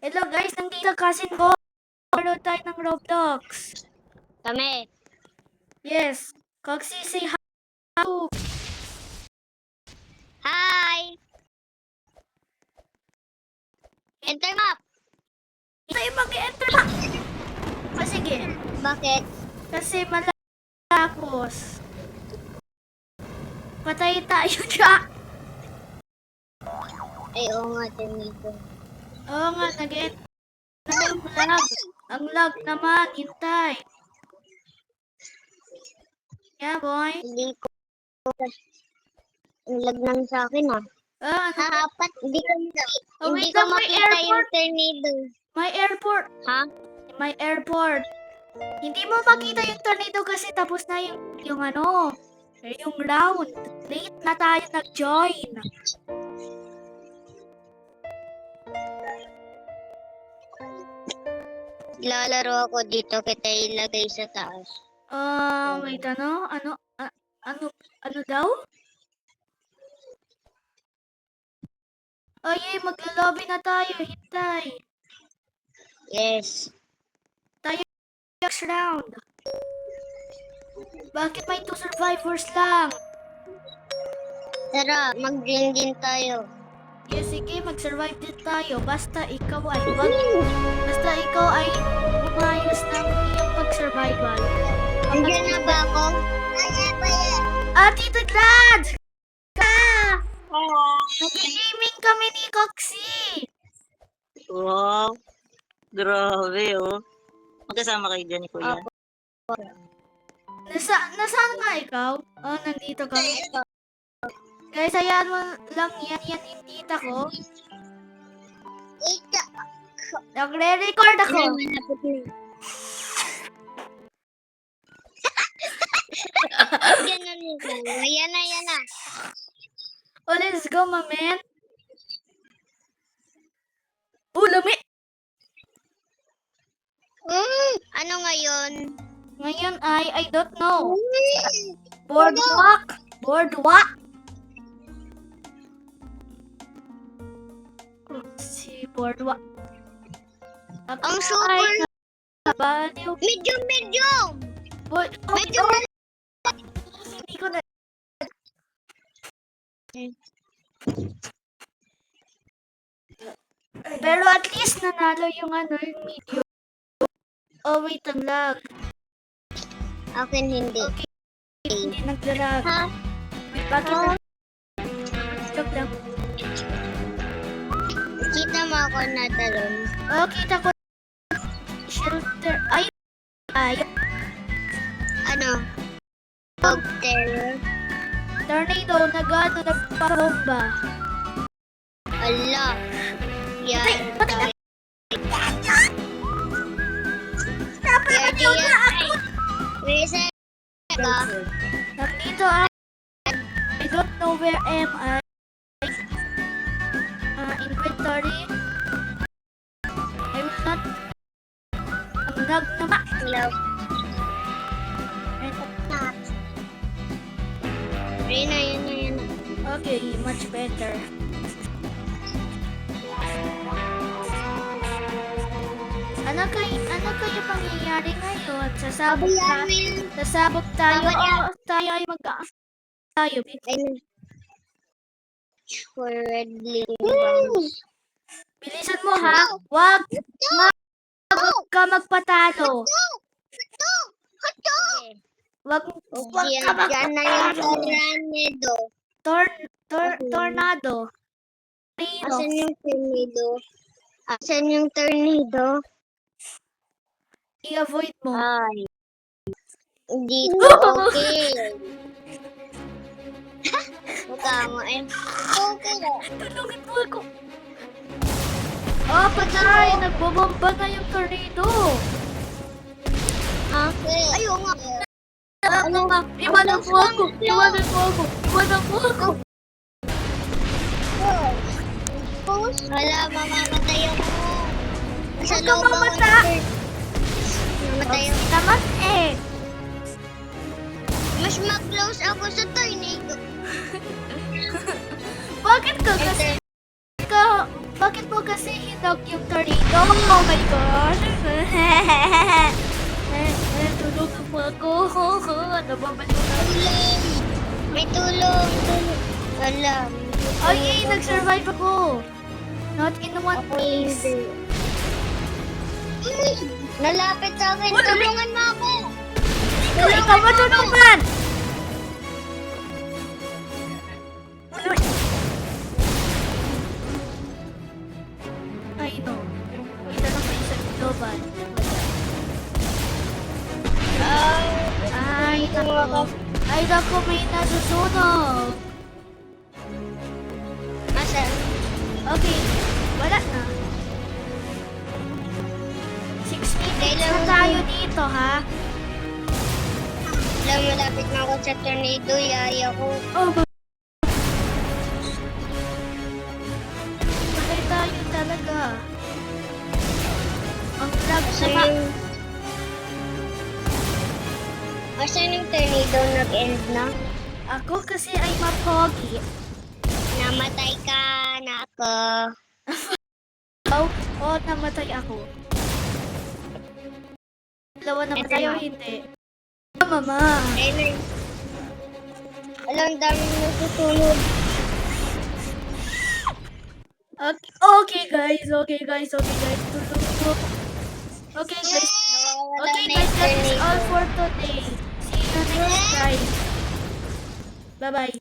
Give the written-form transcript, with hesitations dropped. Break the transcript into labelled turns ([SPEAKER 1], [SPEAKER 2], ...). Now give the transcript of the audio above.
[SPEAKER 1] Hello guys, nandito cousin ko. Laro tayo ng Roblox.
[SPEAKER 2] Kami.
[SPEAKER 1] Yes. Coxie, say hi.
[SPEAKER 2] Hi! Enter map!
[SPEAKER 1] Tayo mag-enter na. Sige.
[SPEAKER 2] Bakit?
[SPEAKER 1] Kasi malapos. Patay tayo dyan.
[SPEAKER 2] Ay, oo nga, Tenito.
[SPEAKER 1] Oo nga, nag-enter. Ang lag. Ang lag naman. Hintay. Yeah, boy.
[SPEAKER 2] Hindi ko... Ang lag lang sa akin, ah.
[SPEAKER 1] Ano?
[SPEAKER 2] Hahapat. Hindi ko,
[SPEAKER 1] Oh,
[SPEAKER 2] hindi
[SPEAKER 1] wait
[SPEAKER 2] ko
[SPEAKER 1] lang, may
[SPEAKER 2] makita yung
[SPEAKER 1] airport.
[SPEAKER 2] tornado.
[SPEAKER 1] May airport.
[SPEAKER 2] Ha?
[SPEAKER 1] May airport. Hindi mo makita yung tornado kasi tapos na yung ano, yung round. Late na tayo nag-join.
[SPEAKER 2] Lalaro ako dito, kita ilagay sa taas.
[SPEAKER 1] Wait, ano daw? Ay, maglo-lobby na tayo. Hintay.
[SPEAKER 2] Yes.
[SPEAKER 1] Next round. Bakit may 2 survivors lang?
[SPEAKER 2] Tara, mag-green din tayo.
[SPEAKER 1] Yes, sige, mag-survive din tayo. Basta ikaw ay umayos ng iyong pag-survival.
[SPEAKER 2] Nandiyan na ba ako?
[SPEAKER 1] Tito Glad! Nag-gaming kami ni Coxie.
[SPEAKER 3] Wow. Grabe, oh. Magkasama kayo dyan ni Kuya.
[SPEAKER 1] Nasaan ka ikaw? Nandito kami. Guys, hayaan mo lang yan yung tita ko. Nagre-record ako.
[SPEAKER 2] Yan na.
[SPEAKER 1] Oh, let's go, my man. Lami.
[SPEAKER 2] Ano ngayon?
[SPEAKER 1] Ngayon I don't know. Boardwalk. Si Boardwalk.
[SPEAKER 2] Ang super.
[SPEAKER 1] Baliw.
[SPEAKER 2] Medium. Medyo
[SPEAKER 1] Hindi ko na. Pero at least nanalo yung yung medium. Oh, wait, ang lag.
[SPEAKER 2] Akin hindi.
[SPEAKER 1] Okay. Hindi nag-lag.
[SPEAKER 2] Ha?
[SPEAKER 1] Wait, bakit stop lang.
[SPEAKER 2] Kita mo ako na talon.
[SPEAKER 1] Oh, kita ko. Shelter. Ay.
[SPEAKER 2] Ano? Dog terror.
[SPEAKER 1] Tornado, nagpabomba.
[SPEAKER 2] Ala. Yan.
[SPEAKER 1] Patay.
[SPEAKER 2] Reset ka.
[SPEAKER 1] Nandito I don't know where am I. Inventory. I will not. Ang lag naman.
[SPEAKER 2] Hello. Yan na.
[SPEAKER 1] Okay, much better. Ano kayo pangyayari ngayon? Sasabog tayo. Oo, tayo ay tayo.
[SPEAKER 2] For red bombs.
[SPEAKER 1] Bilisan mo ha. Wag ka magpatalo. Wag ka
[SPEAKER 2] Yan na yung tornado.
[SPEAKER 1] tornado.
[SPEAKER 2] Asan yung tornado?
[SPEAKER 1] I-avoid mo.
[SPEAKER 2] Ay. Dito, okay. Mukha mo eh. Okay lang.
[SPEAKER 1] Tulungin mo ako. Patay! Nagbobomba na yung tornado.
[SPEAKER 2] Okay. Ayaw nga.
[SPEAKER 1] Ano nga? Iwanan mo ako.
[SPEAKER 2] Wala, mamamatay ako. Sa
[SPEAKER 1] Huwag ka
[SPEAKER 2] loob ako.
[SPEAKER 1] mamata.
[SPEAKER 2] Mamatay ako.
[SPEAKER 1] Naman eh.
[SPEAKER 2] Mas mag-close ako sa tornado.
[SPEAKER 1] Bakit ka? Kasi ka Bakit mo kasi hinog yung tornado? Oh my gosh! Tulog po ako. Nababalo na.
[SPEAKER 2] Tulong! May tulong! Alam.
[SPEAKER 1] Oh yay! Nag-survive ako! Not in one piece.
[SPEAKER 2] Nalapit sa akin.
[SPEAKER 1] Wala.
[SPEAKER 2] Tulungan mo ako!
[SPEAKER 1] Ikaw matulungan! Ay no. Kita lang may isang global. Ay nako. Ay nako, may nasusunog.
[SPEAKER 2] Asan?
[SPEAKER 1] Okay, wala na. 6 minutes na
[SPEAKER 2] Kailangan-
[SPEAKER 1] tayo dito, ha?
[SPEAKER 2] Alam, malapit na ako sa tornado. Yaya ko.
[SPEAKER 1] Oh, patay tayo talaga. Ang lag
[SPEAKER 2] Asan
[SPEAKER 1] sama.
[SPEAKER 2] yung... Asan yung tornado nag-end na?
[SPEAKER 1] Ako kasi ay mapogi.
[SPEAKER 2] Namatay ka na ako.
[SPEAKER 1] Oh, namatay ako. Dalawa namatay o hindi? Oh, mama.
[SPEAKER 2] Ayun. Alam, ang daming nasusunod.
[SPEAKER 1] Okay guys. Okay guys. Tulog po. Okay guys.
[SPEAKER 2] Nawawala
[SPEAKER 1] Okay
[SPEAKER 2] na
[SPEAKER 1] guys,
[SPEAKER 2] yung
[SPEAKER 1] that is
[SPEAKER 2] tornado.
[SPEAKER 1] all for today. See you next time. Bye-bye.